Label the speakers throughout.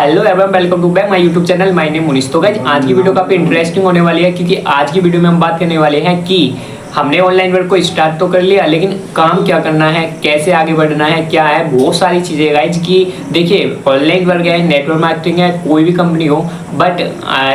Speaker 1: Hello everyone, welcome to back my YouTube channel. My name Munish. तो guys आज की video काफी इंटरेस्टिंग होने वाली है, क्योंकि आज की वीडियो में हम बात करने वाले हैं कि हमने ऑनलाइन वर्क को स्टार्ट तो कर लिया, लेकिन काम क्या करना है, कैसे आगे बढ़ना है, क्या है, बहुत सारी चीज़ें गाइज। कि देखिए, ऑनलाइन वर्क है, नेटवर्क मार्केटिंग है, कोई भी कंपनी हो, बट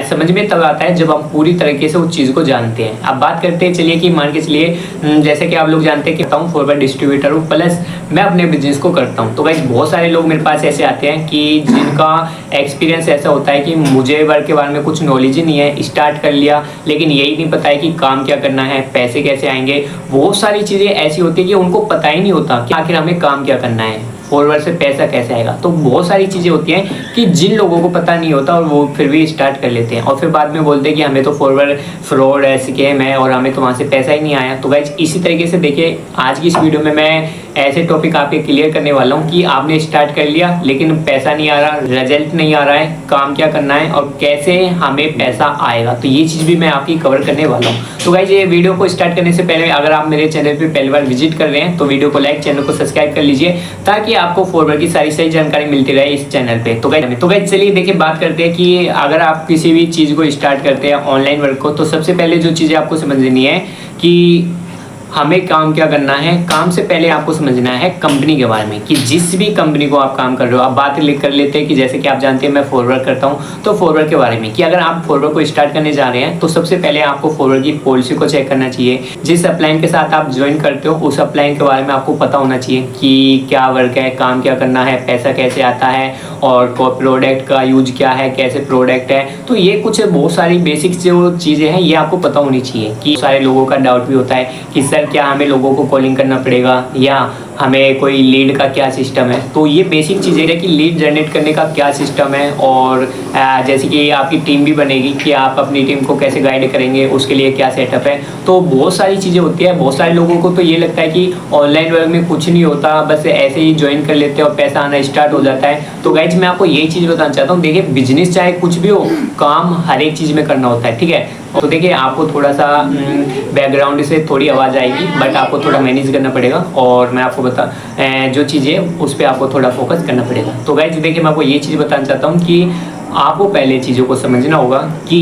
Speaker 1: समझ में तब आता है जब हम पूरी तरीके से उस चीज़ को जानते हैं। अब बात करते हैं, चलिए कि मान के चलिए जैसे कि आप लोग जानते हैं कि मैं फॉरवर्ड डिस्ट्रीब्यूटर हूँ, प्लस मैं अपने बिजनेस को करता हूँ। तो गाइज बहुत सारे लोग मेरे पास ऐसे आते हैं कि जिनका एक्सपीरियंस ऐसा होता है कि मुझे वर्क के बारे में कुछ नॉलेज ही नहीं है, स्टार्ट कर लिया लेकिन यही नहीं पता है कि काम क्या करना है, पैसे कैसे आएंगे। बहुत सारी चीज़ें ऐसी होती है कि उनको पता ही नहीं होता कि आखिर हमें काम क्या करना है, फॉरवर्ड से पैसा कैसे आएगा। तो बहुत सारी चीज़ें होती हैं कि जिन लोगों को पता नहीं होता और वो फिर भी स्टार्ट कर लेते हैं और फिर बाद में बोलते हैं कि हमें तो फॉरवर्ड फ्रॉड है, स्कैम है और हमें तो वहाँ से पैसा ही नहीं आया। तो गाइस इसी तरीके से देखिए, आज की इस वीडियो में मैं ऐसे टॉपिक आपके क्लियर करने वाला हूँ कि आपने स्टार्ट कर लिया लेकिन पैसा नहीं आ रहा, रिजल्ट नहीं आ रहा है, काम क्या करना है और कैसे हमें पैसा आएगा। तो ये चीज़ भी मैं आपकी कवर करने वाला हूँ। तो गाइस ये वीडियो को स्टार्ट करने से पहले अगर आप मेरे चैनल पे पहली बार विजिट कर रहे हैं तो वीडियो को लाइक, चैनल को सब्सक्राइब कर लीजिए ताकि आपको फॉरवर्ड की सारी सही जानकारी मिलती रहे इस चैनल पे। तो गाइस चलिए देखिए, बात करते हैं कि अगर आप किसी भी चीज़ को स्टार्ट करते हैं ऑनलाइन वर्क को, तो सबसे पहले जो चीज़ें आपको समझनी है कि हमें काम क्या करना है। काम से पहले आपको समझना है कंपनी के बारे में कि जिस भी कंपनी को आप काम कर रहे हो। अब बात कर लेते हैं कि जैसे कि आप जानते हैं मैं फॉरवर्ड करता हूं, तो फॉरवर्ड के बारे में कि अगर आप फॉरवर्ड को स्टार्ट करने जा रहे हैं तो सबसे पहले आपको फॉरवर्ड की पॉलिसी को चेक करना चाहिए। जिस अपलाइन के साथ आप ज्वाइन करते हो उस अपलाइन के बारे में आपको पता होना चाहिए कि क्या वर्क है, काम क्या करना है, पैसा कैसे आता है और प्रोडक्ट का यूज क्या है, कैसे प्रोडक्ट है। तो ये कुछ बहुत सारी बेसिक जो चीज़ें हैं ये आपको पता होनी चाहिए। कि सारे लोगों का डाउट भी होता है कि सर क्या हमें लोगों को कॉलिंग करना पड़ेगा या हमें कोई लीड का क्या सिस्टम है। तो ये बेसिक चीज़ें है कि लीड जनरेट करने का क्या सिस्टम है और जैसे कि आपकी टीम भी बनेगी कि आप अपनी टीम को कैसे गाइड करेंगे, उसके लिए क्या सेटअप है। तो बहुत सारी चीज़ें होती है। बहुत सारे लोगों को तो ये लगता है कि ऑनलाइन वर्क में कुछ नहीं होता, बस ऐसे ही ज्वाइन कर लेते हैं और पैसा आना स्टार्ट हो जाता है। तो गाइज मैं आपको यही चीज़ बताना चाहता हूँ, देखिए बिजनेस चाहे कुछ भी हो, काम हर एक चीज़ में करना होता है, ठीक है। तो देखिए आपको थोड़ा सा बैकग्राउंड से थोड़ी आवाज़ आएगी, बट आपको थोड़ा मैनेज करना पड़ेगा और मैं आपको जो चीज़ें उस पर आपको थोड़ा फोकस करना पड़ेगा। तो गाइज देखिए मैं आपको ये चीज़ बताना चाहता हूँ कि आपको पहले चीज़ों को समझना होगा कि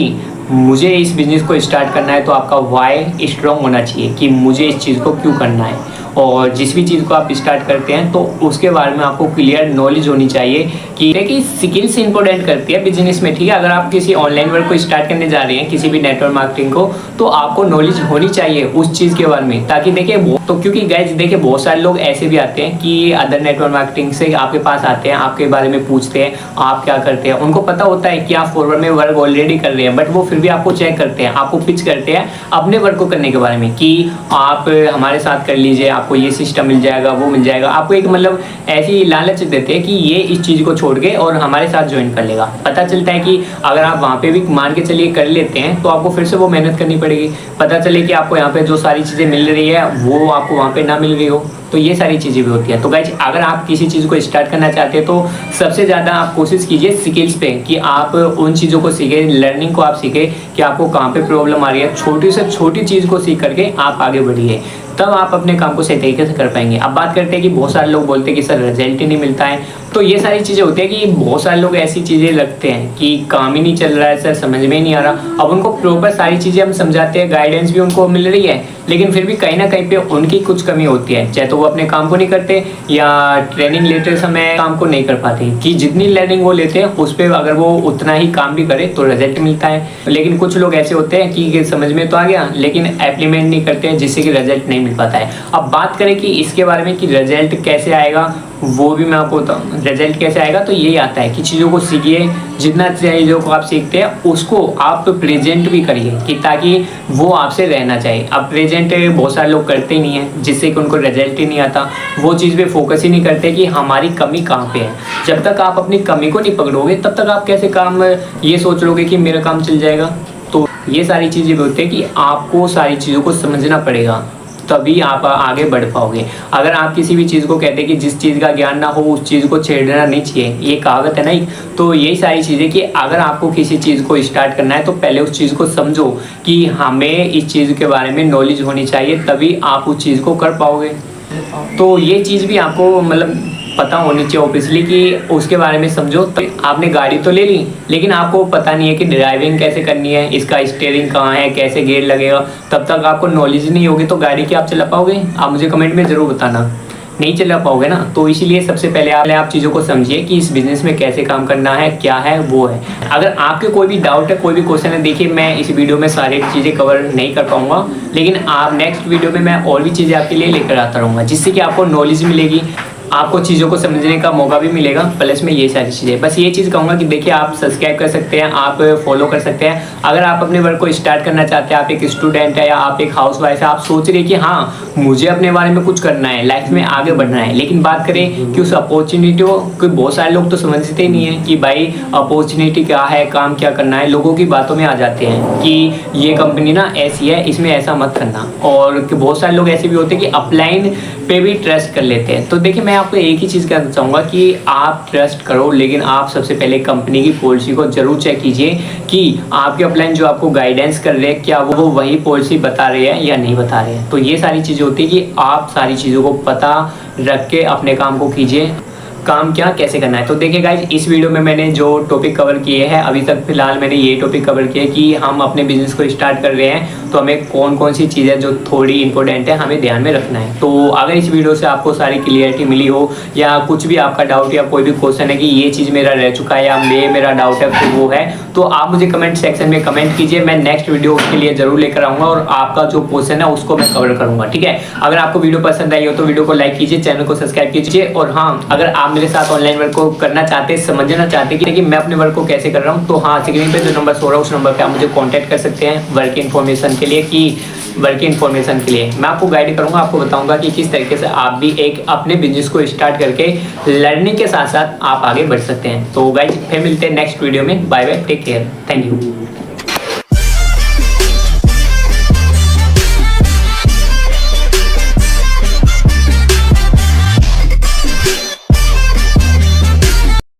Speaker 1: मुझे इस बिज़नेस को स्टार्ट करना है। तो आपका वाई स्ट्रॉन्ग होना चाहिए कि मुझे इस चीज़ को क्यों करना है। और जिस भी चीज़ को आप स्टार्ट करते हैं तो उसके बारे में आपको क्लियर नॉलेज होनी चाहिए कि देखिए स्किल्स इंपॉर्टेंट करती है बिजनेस में, ठीक है। अगर आप किसी ऑनलाइन वर्क को स्टार्ट करने जा रहे हैं, किसी भी नेटवर्क मार्केटिंग को, तो आपको नॉलेज होनी चाहिए उस चीज़ के बारे में। ताकि देखिए तो क्योंकि गाइज देखिए बहुत सारे लोग ऐसे भी आते हैं कि अदर नेटवर्क मार्केटिंग से आपके पास आते हैं, आपके बारे में पूछते हैं आप क्या करते हैं। उनको पता होता है कि आप फॉरवर्ड में वर्क ऑलरेडी कर रहे हैं, बट वो फिर भी आपको चेक करते हैं, आपको पिच करते हैं अपने वर्क को करने के बारे में कि आप हमारे साथ कर लीजिए, आपको ये सिस्टम मिल जाएगा, वो मिल जाएगा। आपको एक मतलब ऐसी लालच देते हैं कि ये इस चीज़ को छोड़ के और हमारे साथ ज्वाइन कर लेगा। पता चलता है कि अगर आप वहाँ पे भी मान के चलिए कर लेते हैं तो आपको फिर से वो मेहनत करनी पड़ेगी। पता चले कि आपको यहाँ पे जो सारी चीज़ें मिल रही है वो आपको वहाँ पे ना मिल रही हो। तो ये सारी चीज़ें भी होती हैं। तो गाइज अगर आप किसी चीज़ को स्टार्ट करना चाहते हैं तो सबसे ज़्यादा आप कोशिश कीजिए स्किल्स पे कि आप उन चीज़ों को सीखें, लर्निंग को आप सीखें कि आपको कहाँ पे प्रॉब्लम आ रही है। छोटी से छोटी चीज़ को सीख करके आप आगे बढ़िए, तब आप अपने काम को सही तरीके से कर पाएंगे। अब बात करते हैं कि बहुत सारे लोग बोलते हैं कि सर रिजल्ट ही नहीं मिलता है। तो ये सारी चीज़ें होती है कि बहुत सारे लोग ऐसी चीज़ें लगते हैं कि काम ही नहीं चल रहा है सर, समझ में ही नहीं आ रहा। अब उनको प्रॉपर सारी चीज़ें हम समझाते हैं, गाइडेंस भी उनको मिल रही है, लेकिन फिर भी कहीं ना कहीं पे उनकी कुछ कमी होती है। चाहे तो वो अपने काम को नहीं करते या ट्रेनिंग लेते समय काम को नहीं कर पाते। कि जितनी लर्निंग वो लेते हैं उस पर अगर वो उतना ही काम भी करे तो रिजल्ट मिलता है। लेकिन कुछ लोग ऐसे होते हैं कि समझ में तो आ गया लेकिन इम्प्लीमेंट नहीं करते हैं, जिससे कि रिजल्ट नहीं मिल पाता है। अब बात करें कि इसके बारे में कि रिजल्ट कैसे आएगा, वो भी मैं आपको बताऊँ। रिजल्ट कैसे आएगा तो यही आता है कि चीज़ों को सीखिए, जितना चीज़ों को आप सीखते हैं उसको आप प्रेजेंट भी करिए कि ताकि वो आपसे रहना चाहिए। अब प्रेजेंट बहुत सारे लोग करते ही नहीं है, जिससे कि उनको रिजल्ट ही नहीं आता। वो चीज़ पे फोकस ही नहीं करते कि हमारी कमी कहाँ पे है। जब तक आप अपनी कमी को नहीं पकड़ोगे तब तक आप कैसे काम ये सोच लोगे कि मेरा काम चल जाएगा। तो ये सारी चीज़ें भी होती है कि आपको सारी चीज़ों को समझना पड़ेगा, तभी आप आगे बढ़ पाओगे। अगर आप किसी भी चीज़ को कहते हैं कि जिस चीज़ का ज्ञान ना हो उस चीज़ को छेड़ना नहीं चाहिए, ये कहावत है ना। तो यही सारी चीज़ें कि अगर आपको किसी चीज़ को स्टार्ट करना है तो पहले उस चीज़ को समझो कि हमें इस चीज़ के बारे में नॉलेज होनी चाहिए, तभी आप उस चीज़ को कर पाओगे। तो ये चीज़ भी आपको मतलब पता होनी चाहिए ऑब्वियसली कि उसके बारे में समझो। तो आपने गाड़ी तो ले ली लेकिन आपको पता नहीं है कि ड्राइविंग कैसे करनी है, इसका स्टीयरिंग कहाँ है, कैसे गियर लगेगा, तब तक आपको नॉलेज नहीं होगी तो गाड़ी क्या आप चला पाओगे? आप मुझे कमेंट में ज़रूर बताना, नहीं चला पाओगे ना। तो इसीलिए सबसे पहले आप चीज़ों को समझिए कि इस बिज़नेस में कैसे काम करना है, क्या है वो है। अगर आपके कोई भी डाउट है, कोई भी क्वेश्चन है, देखिए मैं इस वीडियो में सारी चीज़ें कवर नहीं कर पाऊंगा, लेकिन आप नेक्स्ट वीडियो में मैं और भी चीज़ें आपके लिए लेकर आता रहूँगा, जिससे कि आपको नॉलेज मिलेगी, आपको चीज़ों को समझने का मौका भी मिलेगा, प्लस में ये सारी चीज़ें। बस ये चीज़ कहूँगा कि देखिए आप सब्सक्राइब कर सकते हैं, आप फॉलो कर सकते हैं। अगर आप अपने वर्क को स्टार्ट करना चाहते हैं, आप एक स्टूडेंट है या आप एक हाउसवाइफ है, आप सोच रहे हैं कि हाँ मुझे अपने बारे में कुछ करना है, लाइफ में आगे बढ़ना है, लेकिन बात करें कि उस अपॉर्चुनिटी को, क्योंकि बहुत सारे लोग तो समझते ही नहीं है कि भाई अपॉर्चुनिटी क्या है, काम क्या करना है। लोगों की बातों में आ जाते हैं कि ये कंपनी ना ऐसी है, इसमें ऐसा मत करना। और बहुत सारे लोग ऐसे भी होते हैं कि अपलाइन पे भी ट्रस्ट कर लेते हैं। तो देखिए मैं आपको एक ही चीज़ कहना चाहूँगा कि आप ट्रस्ट करो, लेकिन आप सबसे पहले कंपनी की पॉलिसी को जरूर चेक कीजिए कि आपके अपलाइन जो आपको गाइडेंस कर रहे हैं क्या वो वही पॉलिसी बता रहे हैं या नहीं बता रहे हैं। तो ये सारी चीज़ें होती है कि आप सारी चीज़ों को पता रख के अपने काम को कीजिए, काम क्या कैसे करना है। तो देखिए गाइज इस वीडियो में मैंने जो टॉपिक कवर किए हैं अभी तक फिलहाल मैंने ये टॉपिक कवर किया कि हम अपने बिजनेस को स्टार्ट कर रहे हैं तो हमें कौन कौन सी चीज़ें जो थोड़ी इंपॉर्टेंट है हमें ध्यान में रखना है। तो अगर इस वीडियो से आपको सारी क्लियरिटी मिली हो या कुछ भी आपका डाउट या कोई भी क्वेश्चन है कि ये चीज़ मेरा रह चुका है या मेरा डाउट है तो वो है, तो आप मुझे कमेंट सेक्शन में कमेंट कीजिए, मैं नेक्स्ट वीडियो के लिए जरूर लेकर आऊँगा और आपका जो क्वेश्चन है उसको मैं कवर करूँगा। ठीक है, अगर आपको वीडियो पसंद आई हो तो वीडियो को लाइक कीजिए, चैनल को सब्सक्राइब कीजिए। और हाँ, अगर आप मेरे साथ ऑनलाइन वर्क को करना चाहते हैं, समझना चाहते हैं कि मैं अपने वर्क को कैसे कर रहा हूँ, तो हाँ स्क्रीन पे जो नंबर सो रहा है उस नंबर पे आप मुझे कांटेक्ट कर सकते हैं वर्क इन्फॉर्मेशन के लिए। कि वर्क इन्फॉर्मेशन के लिए मैं आपको गाइड करूँगा, आपको बताऊँगा कि किस तरीके से आप भी एक अपने बिजनेस को स्टार्ट करके लर्निंग के साथ साथ आप आगे बढ़ सकते हैं। तो गाइज फिर मिलते हैं नेक्स्ट वीडियो में, bye bye, take care, thank you.